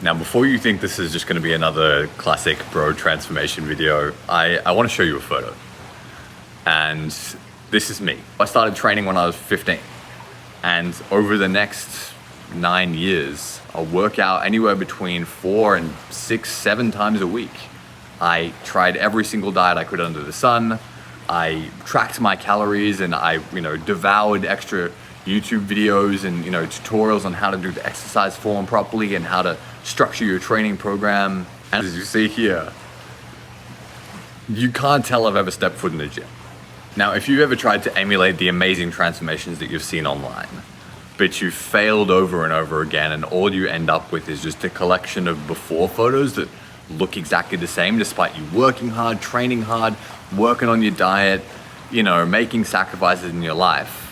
Now, before you think this is just going to be another classic bro transformation video, I want to show you a photo. And this is me. I started training when I was 15. And over the next 9 years, I'll work out anywhere between 4 and 6, 7 times a week. I tried every single diet I could under the sun. I tracked my calories and I, devoured extra YouTube videos and, tutorials on how to do the exercise form properly and how to structure your training program. And as you see here, you can't tell I've ever stepped foot in the gym. Now, if you've ever tried to emulate the amazing transformations that you've seen online, but you've failed over and over again and all you end up with is just a collection of before photos that look exactly the same despite you working hard, training hard, working on your diet, making sacrifices in your life,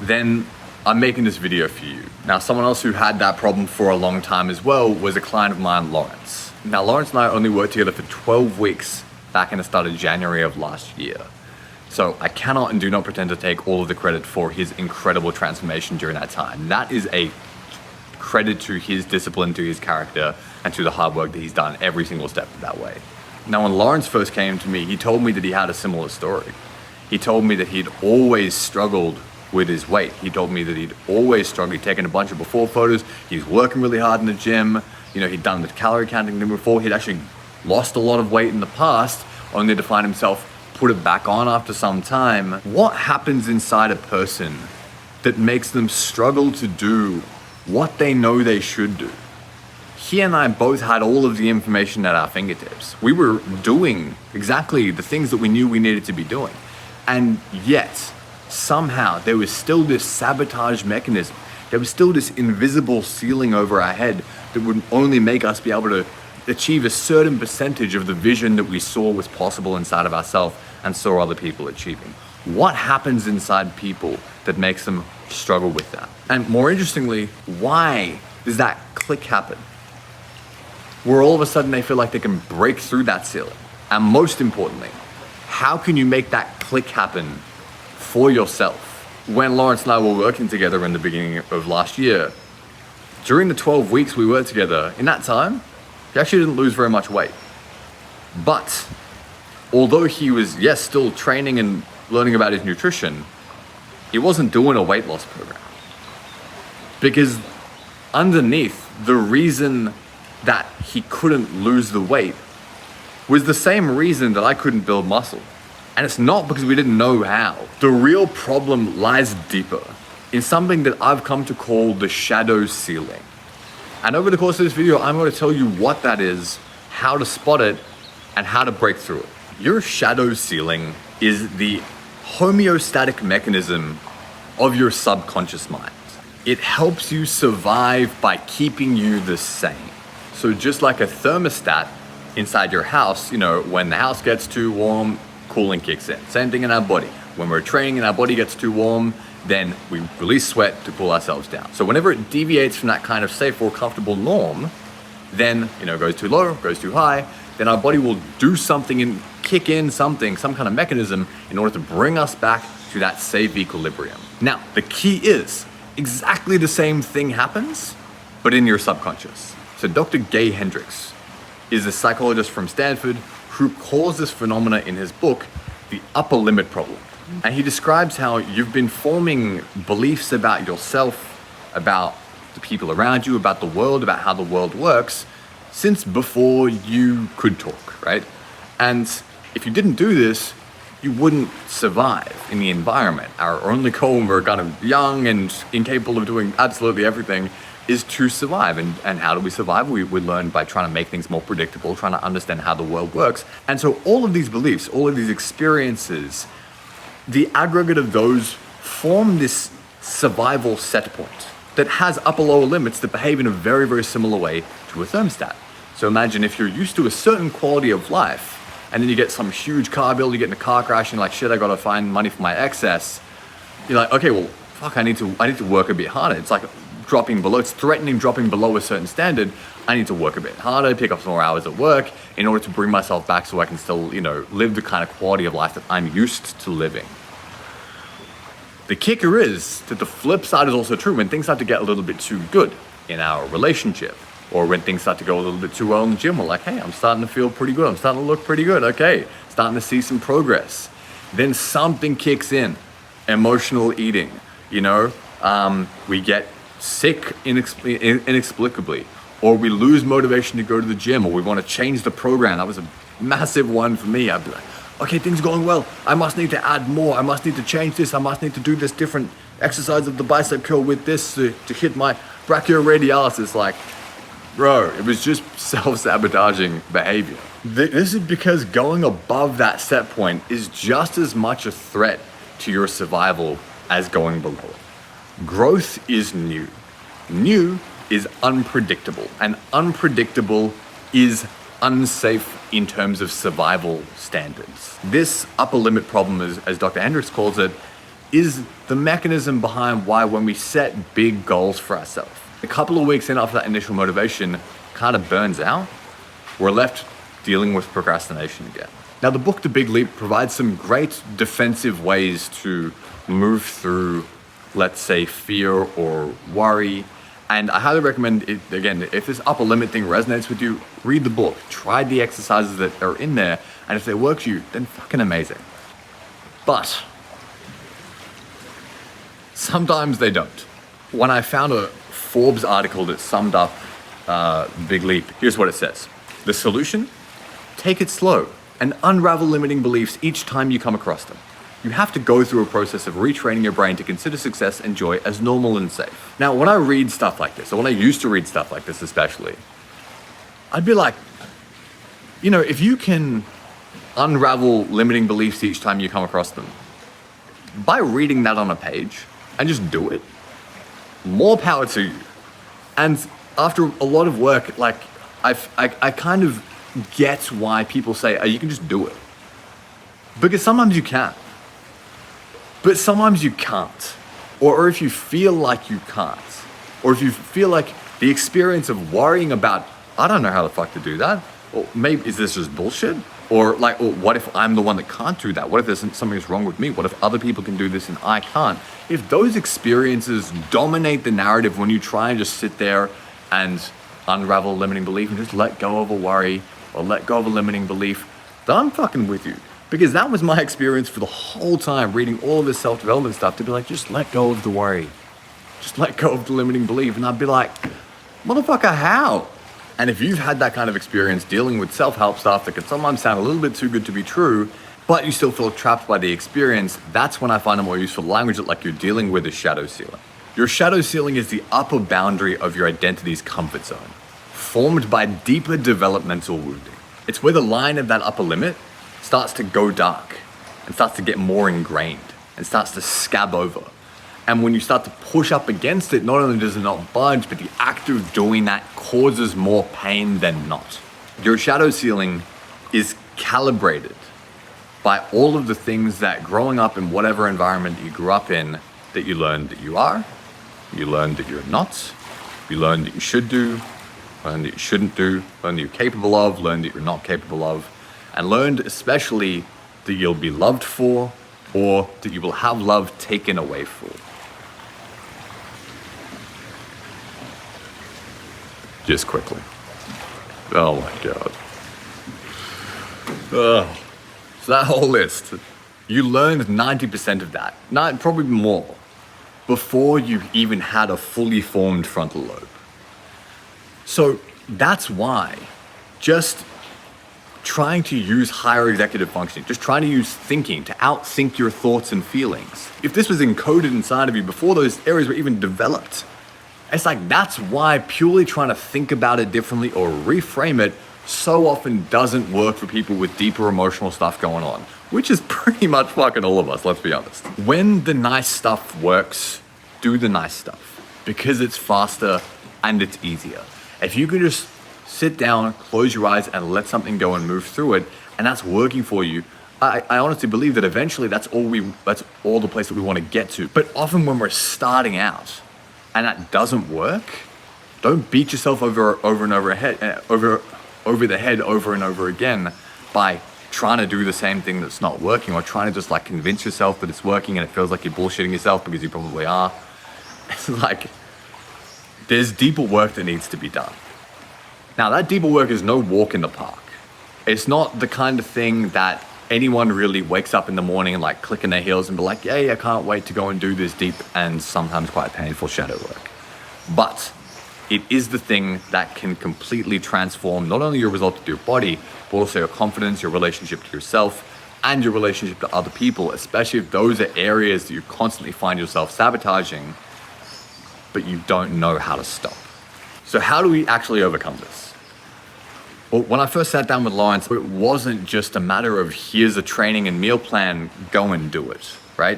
then I'm making this video for you. Now, someone else who had that problem for a long time as well was a client of mine, Lawrence. Now, Lawrence and I only worked together for 12 weeks back in the start of January of last year. So I cannot and do not pretend to take all of the credit for his incredible transformation during that time. That is a credit to his discipline, to his character, and to the hard work that he's done every single step of that way. Now, when Lawrence first came to me, he told me that he had a similar story. He told me that he'd always struggled with his weight. He told me that he'd always struggled. He'd taken a bunch of before photos. He was working really hard in the gym. He'd done the calorie counting thing before. He'd actually lost a lot of weight in the past, only to find himself put it back on after some time. What happens inside a person that makes them struggle to do what they know they should do? He and I both had all of the information at our fingertips. We were doing exactly the things that we knew we needed to be doing. And yet, somehow, there was still this sabotage mechanism. There was still this invisible ceiling over our head that would only make us be able to achieve a certain percentage of the vision that we saw was possible inside of ourselves and saw other people achieving. What happens inside people that makes them struggle with that? And more interestingly, why does that click happen? Where all of a sudden they feel like they can break through that ceiling. And most importantly, how can you make that click happen for yourself? When Lawrence and I were working together in the beginning of last year, during the 12 weeks we worked together, in that time, he actually didn't lose very much weight. But although he was, yes, still training and learning about his nutrition, he wasn't doing a weight loss program. Because underneath, the reason that he couldn't lose the weight was the same reason that I couldn't build muscle. And it's not because we didn't know how. The real problem lies deeper in something that I've come to call the shadow ceiling. And over the course of this video, I'm going to tell you what that is, how to spot it, and how to break through it. Your shadow ceiling is the homeostatic mechanism of your subconscious mind. It helps you survive by keeping you the same. So just like a thermostat inside your house, when the house gets too warm, cooling kicks in. Same thing in our body. When we're training and our body gets too warm, then we release sweat to cool ourselves down. So whenever it deviates from that kind of safe or comfortable norm, then, goes too low, goes too high, then our body will do something and kick in some kind of mechanism in order to bring us back to that safe equilibrium. Now, the key is exactly the same thing happens, but in your subconscious. So Dr. Gay Hendricks is a psychologist from Stanford who calls this phenomena in his book, the upper limit problem. And he describes how you've been forming beliefs about yourself, about the people around you, about the world, about how the world works, since before you could talk, right? And if you didn't do this, you wouldn't survive in the environment. Our only goal when we're kind of young and incapable of doing absolutely everything is to survive. And how do we survive? We learn by trying to make things more predictable, trying to understand how the world works. And so all of these beliefs, all of these experiences, the aggregate of those form this survival set point that has upper-lower limits that behave in a very, very similar way to a thermostat. So imagine if you're used to a certain quality of life, and then you get some huge car bill, you get in a car crash, and you're like, shit, I gotta find money for my excess. You're like, okay, well, fuck, I need to work a bit harder. It's like it's threatening dropping below a certain standard. I need to work a bit harder, pick up some more hours at work in order to bring myself back so I can still, live the kind of quality of life that I'm used to living. The kicker is that the flip side is also true. When things start to get a little bit too good in our relationship, Or when things start to go a little bit too well in the gym, we're like, hey, I'm starting to feel pretty good. I'm starting to look pretty good. Okay, starting to see some progress. Then something kicks in, emotional eating, we get sick inexplicably, or we lose motivation to go to the gym, or we want to change the program. That was a massive one for me. I'd be like, okay, things are going well. I must need to add more. I must need to change this. I must need to do this different exercise of the bicep curl with this to hit my brachioradialis. It's like, bro, it was just self-sabotaging behavior. This is because going above that set point is just as much a threat to your survival as going below it. Growth is new. New is unpredictable, and unpredictable is unsafe in terms of survival standards. This upper limit problem, as Dr. Hendricks calls it, is the mechanism behind why when we set big goals for ourselves, a couple of weeks in after that initial motivation kind of burns out, we're left dealing with procrastination again. Now, the book The Big Leap provides some great defensive ways to move through, let's say, fear or worry. And I highly recommend it. Again, if this upper limit thing resonates with you, read the book, try the exercises that are in there, and if they work for you, then fucking amazing. But sometimes they don't. When I found a Forbes article that summed up Big Leap, here's what it says. The solution? Take it slow and unravel limiting beliefs each time you come across them. You have to go through a process of retraining your brain to consider success and joy as normal and safe. Now, when I read stuff like this, or when I used to read stuff like this especially, I'd be like, if you can unravel limiting beliefs each time you come across them, by reading that on a page and just do it, more power to you. And after a lot of work, I kind of get why people say, oh, you can just do it. Because sometimes you can. But sometimes you can't. Or if you feel like you can't. Or if you feel like the experience of worrying about, I don't know how the fuck to do that. Or maybe, is this just bullshit? Or what if I'm the one that can't do that? What if there's something's wrong with me? What if other people can do this and I can't? If those experiences dominate the narrative when you try and just sit there and unravel a limiting belief and just let go of a worry or let go of a limiting belief, then I'm fucking with you. Because that was my experience for the whole time, reading all of this self-development stuff, to be like, just let go of the worry. Just let go of the limiting belief. And I'd be like, motherfucker, how? And if you've had that kind of experience dealing with self-help stuff that can sometimes sound a little bit too good to be true, but you still feel trapped by the experience, that's when I find a more useful language that like you're dealing with a shadow ceiling. Your shadow ceiling is the upper boundary of your identity's comfort zone, formed by deeper developmental wounding. It's where the line of that upper limit starts to go dark and starts to get more ingrained and starts to scab over. And when you start to push up against it, not only does it not budge, but the act of doing that causes more pain than not. Your shadow ceiling is calibrated by all of the things that growing up in whatever environment you grew up in, that you learned that you are, you learned that you're not, you learned that you should do, learned that you shouldn't do, learned that you're capable of, learned that you're not capable of, and learned especially that you'll be loved for or that you will have love taken away for. Just quickly. Oh my God. So that whole list, you learned 90% of that, probably more, before you even had a fully formed frontal lobe. So that's why just trying to use higher executive functioning, just trying to use thinking to outthink your thoughts and feelings, if this was encoded inside of you before those areas were even developed, it's like that's why purely trying to think about it differently or reframe it so often doesn't work for people with deeper emotional stuff going on, which is pretty much fucking all of us, let's be honest. When the nice stuff works, do the nice stuff because it's faster and it's easier. If you can just sit down, close your eyes and let something go and move through it, and that's working for you, I honestly believe that eventually that's all the place that we want to get to. But often when we're starting out and that doesn't work, don't beat yourself over and over the head over and over again by trying to do the same thing that's not working, or trying to just like convince yourself that it's working and it feels like you're bullshitting yourself because you probably are. It's like there's deeper work that needs to be done. Now, that deeper work is no walk in the park. It's not the kind of thing that anyone really wakes up in the morning and like clicking their heels and be like, yay, I can't wait to go and do this deep and sometimes quite painful shadow work. But it is the thing that can completely transform not only your result with your body, but also your confidence, your relationship to yourself, and your relationship to other people, especially if those are areas that you constantly find yourself sabotaging, but you don't know how to stop. So how do we actually overcome this? Well, when I first sat down with Lawrence, it wasn't just a matter of here's a training and meal plan, go and do it, right?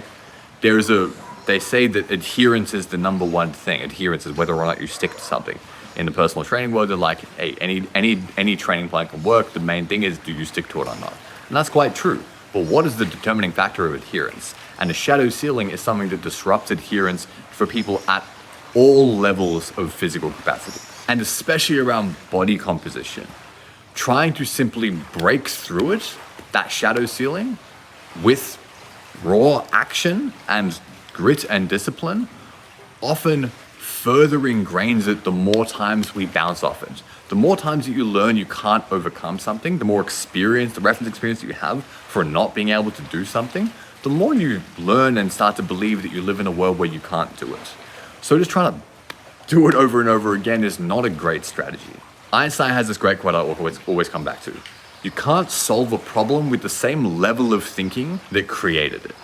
They say that adherence is the number one thing. Adherence is whether or not you stick to something. In the personal training world, they're like, hey, any training plan can work. The main thing is, do you stick to it or not? And that's quite true. But what is the determining factor of adherence? And the shadow ceiling is something that disrupts adherence for people at all levels of physical capacity. And especially around body composition. Trying to simply break through it, that shadow ceiling, with raw action and grit and discipline, often further ingrains it the more times we bounce off it. The more times that you learn you can't overcome something, the more experience, the reference experience that you have for not being able to do something, the more you learn and start to believe that you live in a world where you can't do it. So just trying to do it over and over again is not a great strategy. Einstein has this great quote I always come back to. You can't solve a problem with the same level of thinking that created it.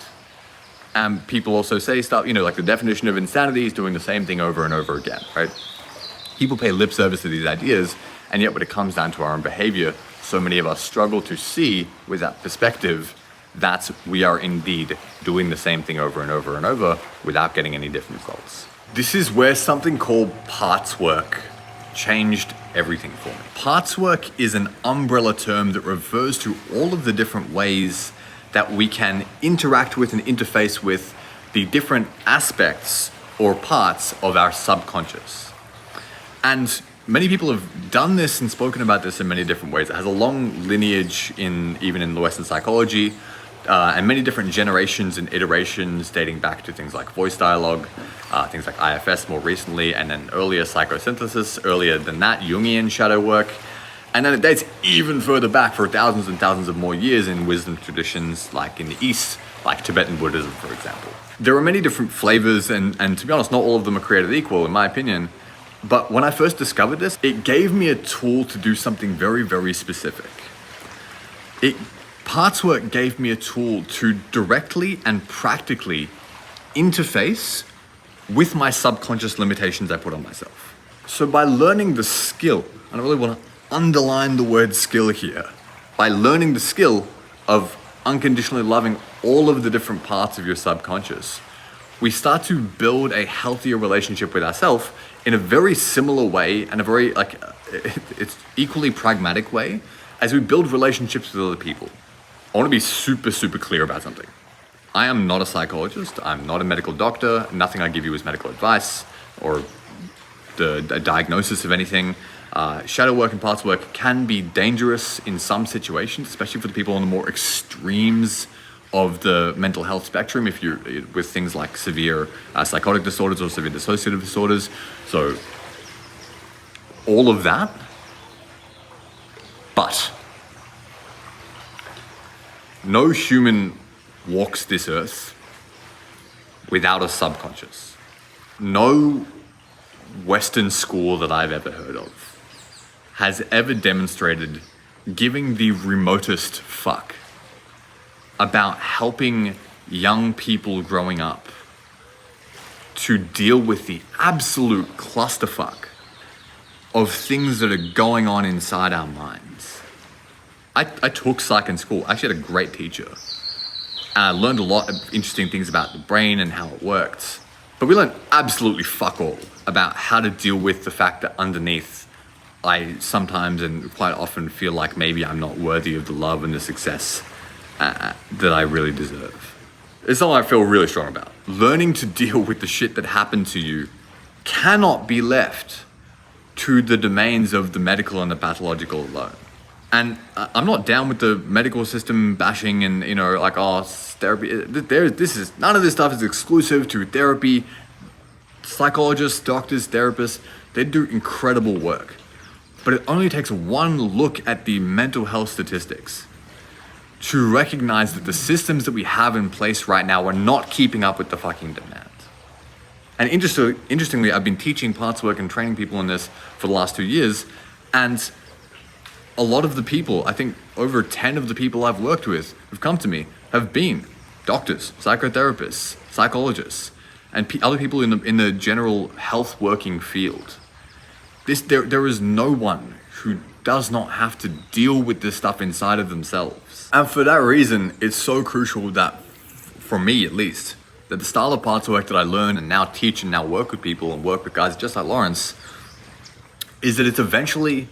And people also say stuff, like the definition of insanity is doing the same thing over and over again, right? People pay lip service to these ideas, and yet when it comes down to our own behavior, so many of us struggle to see with that perspective that we are indeed doing the same thing over and over and over without getting any different results. This is where something called parts work changed everything for me. Parts work is an umbrella term that refers to all of the different ways that we can interact with and interface with the different aspects or parts of our subconscious. And many people have done this and spoken about this in many different ways. It has a long lineage even in the Western psychology, and many different generations and iterations dating back to things like voice dialogue, things like IFS more recently, and then earlier psychosynthesis, earlier than that, Jungian shadow work. And then it dates even further back for thousands and thousands of more years in wisdom traditions like in the East, like Tibetan Buddhism, for example. There are many different flavors, and to be honest, not all of them are created equal, in my opinion. But when I first discovered this, it gave me a tool to do something very, very specific. Parts work gave me a tool to directly and practically interface with my subconscious limitations I put on myself. So by learning the skill, and I really want to underline the word skill here, by learning the skill of unconditionally loving all of the different parts of your subconscious, we start to build a healthier relationship with ourselves in a very similar way and a very it's equally pragmatic way as we build relationships with other people. I want to be super, super clear about something. I am not a psychologist. I'm not a medical doctor. Nothing I give you is medical advice or a diagnosis of anything. Shadow work and parts work can be dangerous in some situations, especially for the people on the more extremes of the mental health spectrum, if you're with things like severe psychotic disorders or severe dissociative disorders. So all of that, but no human walks this earth without a subconscious. No Western school that I've ever heard of has ever demonstrated giving the remotest fuck about helping young people growing up to deal with the absolute clusterfuck of things that are going on inside our minds. I took psych in school. I actually had a great teacher. And I learned a lot of interesting things about the brain and how it worked. But we learned absolutely fuck all about how to deal with the fact that underneath I sometimes and quite often feel like maybe I'm not worthy of the love and the success that I really deserve. It's something I feel really strong about. Learning to deal with the shit that happened to you cannot be left to the domains of the medical and the pathological alone. And I'm not down with the medical system bashing and, therapy. None of this stuff is exclusive to therapy. Psychologists, doctors, therapists, they do incredible work. But it only takes one look at the mental health statistics to recognize that the systems that we have in place right now are not keeping up with the fucking demand. And interestingly, I've been teaching parts work and training people in this for the last 2 years, and a lot of the people, I think over 10 of the people I've worked with who've come to me have been doctors, psychotherapists, psychologists, and other people in the general health working field. There is no one who does not have to deal with this stuff inside of themselves. And for that reason, it's so crucial that, for me at least, that the style of parts work that I learn and now teach and now work with people and work with guys just like Lawrence, is that it's eventually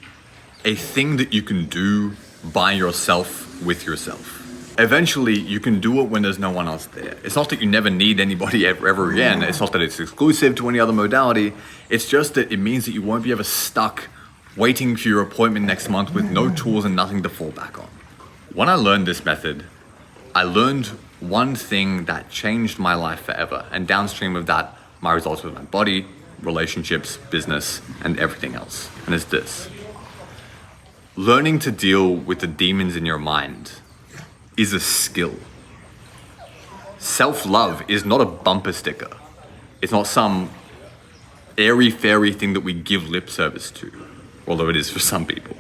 a thing that you can do by yourself with yourself. Eventually, you can do it when there's no one else there. It's not that you never need anybody ever again. It's not that it's exclusive to any other modality. It's just that it means that you won't be ever stuck waiting for your appointment next month with no tools and nothing to fall back on. When I learned this method, I learned one thing that changed my life forever, and downstream of that, my results with my body, relationships, business, and everything else. And it's this. Learning to deal with the demons in your mind is a skill. Self-love is not a bumper sticker. It's not some airy-fairy thing that we give lip service to, although it is for some people.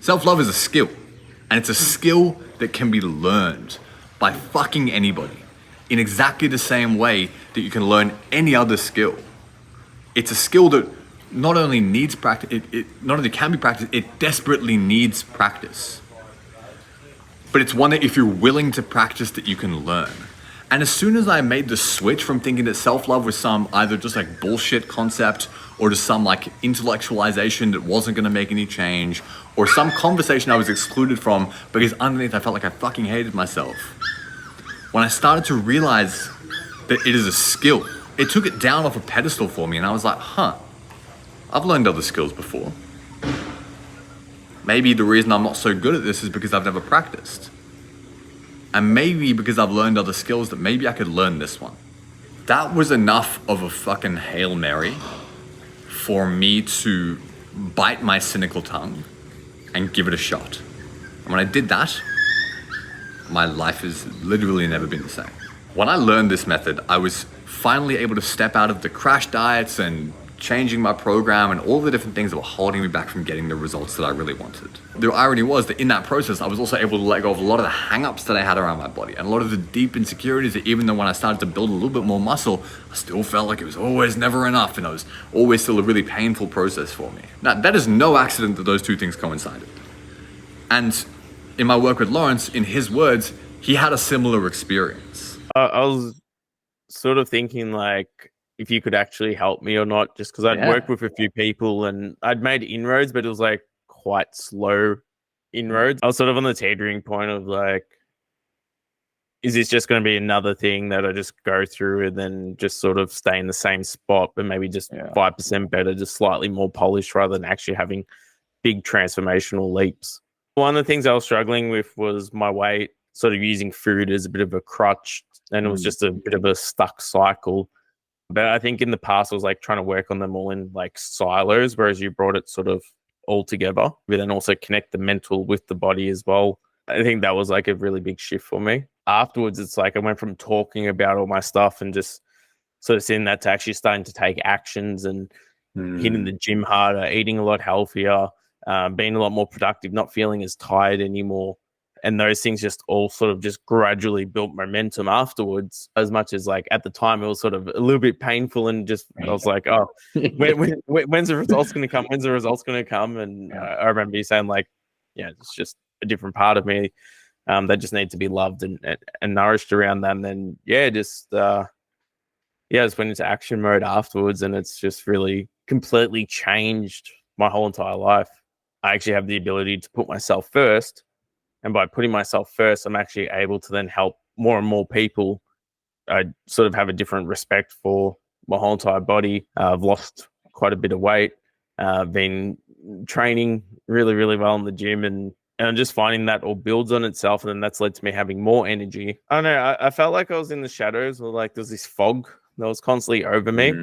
Self-love is a skill, and it's a skill that can be learned by fucking anybody in exactly the same way that you can learn any other skill. It's a skill that not only needs practice, it not only can be practiced, it desperately needs practice. But it's one that if you're willing to practice, that you can learn. And as soon as I made the switch from thinking that self-love was some either just like bullshit concept or just some like intellectualization that wasn't gonna make any change, or some conversation I was excluded from because underneath I felt like I fucking hated myself. When I started to realize that it is a skill, it took it down off a pedestal for me, and I was like, I've learned other skills before. Maybe the reason I'm not so good at this is because I've never practiced. And maybe because I've learned other skills that maybe I could learn this one. That was enough of a fucking Hail Mary for me to bite my cynical tongue and give it a shot. And when I did that, my life has literally never been the same. When I learned this method, I was finally able to step out of the crash diets and changing my program and all the different things that were holding me back from getting the results that I really wanted. The irony was that in that process, I was also able to let go of a lot of the hang-ups that I had around my body and a lot of the deep insecurities that even though when I started to build a little bit more muscle, I still felt like it was always never enough and it was always still a really painful process for me. Now, that is no accident that those two things coincided. And in my work with Lawrence, in his words, he had a similar experience. I was sort of thinking like, if you could actually help me or not, just because I'd worked with a few people and I'd made inroads, but it was like quite slow inroads. I was sort of on the teetering point of like, is this just going to be another thing that I just go through and then just sort of stay in the same spot, but maybe just 5% better, just slightly more polished rather than actually having big transformational leaps. One of the things I was struggling with was my weight, sort of using food as a bit of a crutch, and it was just a bit of a stuck cycle. But I think in the past, I was like trying to work on them all in like silos, whereas you brought it sort of all together, but then also connect the mental with the body as well. I think that was like a really big shift for me. Afterwards, it's like I went from talking about all my stuff and just sort of seeing that to actually starting to take actions and hitting the gym harder, eating a lot healthier, being a lot more productive, not feeling as tired anymore. And those things just all sort of just gradually built momentum afterwards, as much as like at the time it was sort of a little bit painful and just I was like, oh, when's the results going to come? When's the results going to come? And I remember you saying like, yeah, it's just a different part of me that just needs to be loved and nourished around that. And then, just went into action mode afterwards. And it's just really completely changed my whole entire life. I actually have the ability to put myself first. And by putting myself first, I'm actually able to then help more and more people. I sort of have a different respect for my whole entire body. I've lost quite a bit of weight. I've been training really, really well in the gym, and I'm just finding that all builds on itself, and then that's led to me having more energy. I don't know. I felt like I was in the shadows, or like there's this fog that was constantly over me.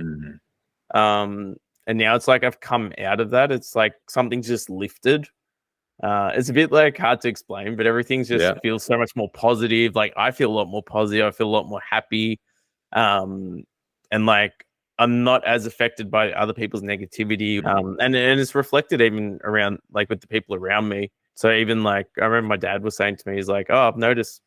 And now it's like I've come out of that. It's like something's just lifted. It's a bit like hard to explain, but everything's just feels so much more positive. Like I feel a lot more positive. I feel a lot more happy. And like I'm not as affected by other people's negativity. And it's reflected even around like with the people around me. So even like I remember my dad was saying to me, he's like, "Oh, I've noticed,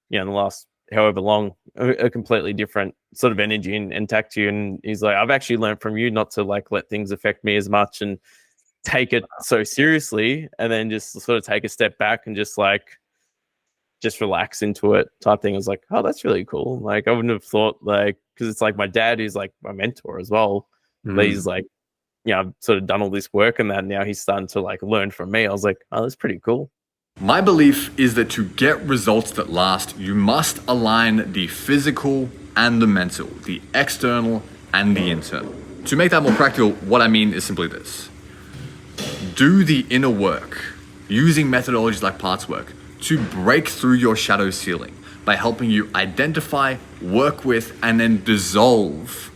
in the last however long, a completely different sort of energy and tact to you." And he's like, "I've actually learned from you not to like let things affect me as much and take it so seriously, and then just sort of take a step back and just relax into it," type thing. I was like, "Oh, that's really cool." Like I wouldn't have thought, like, because it's like my dad is like my mentor as well. But he's like, I've sort of done all this work and that, and now he's starting to like learn from me. I was like, "Oh, that's pretty cool." My belief is that to get results that last, you must align the physical and the mental, the external and the internal. To make that more practical, what I mean is simply this. Do the inner work using methodologies like parts work to break through your shadow ceiling by helping you identify, work with, and then dissolve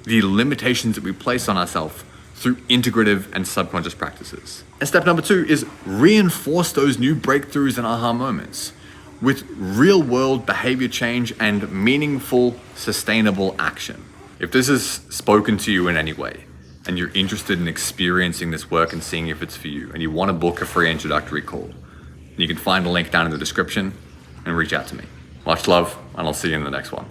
the limitations that we place on ourselves through integrative and subconscious practices. And step number 2 is reinforce those new breakthroughs and aha moments with real world behavior change and meaningful, sustainable action. If this has spoken to you in any way, and you're interested in experiencing this work and seeing if it's for you, and you want to book a free introductory call, you can find the link down in the description and reach out to me. Much love, and I'll see you in the next one.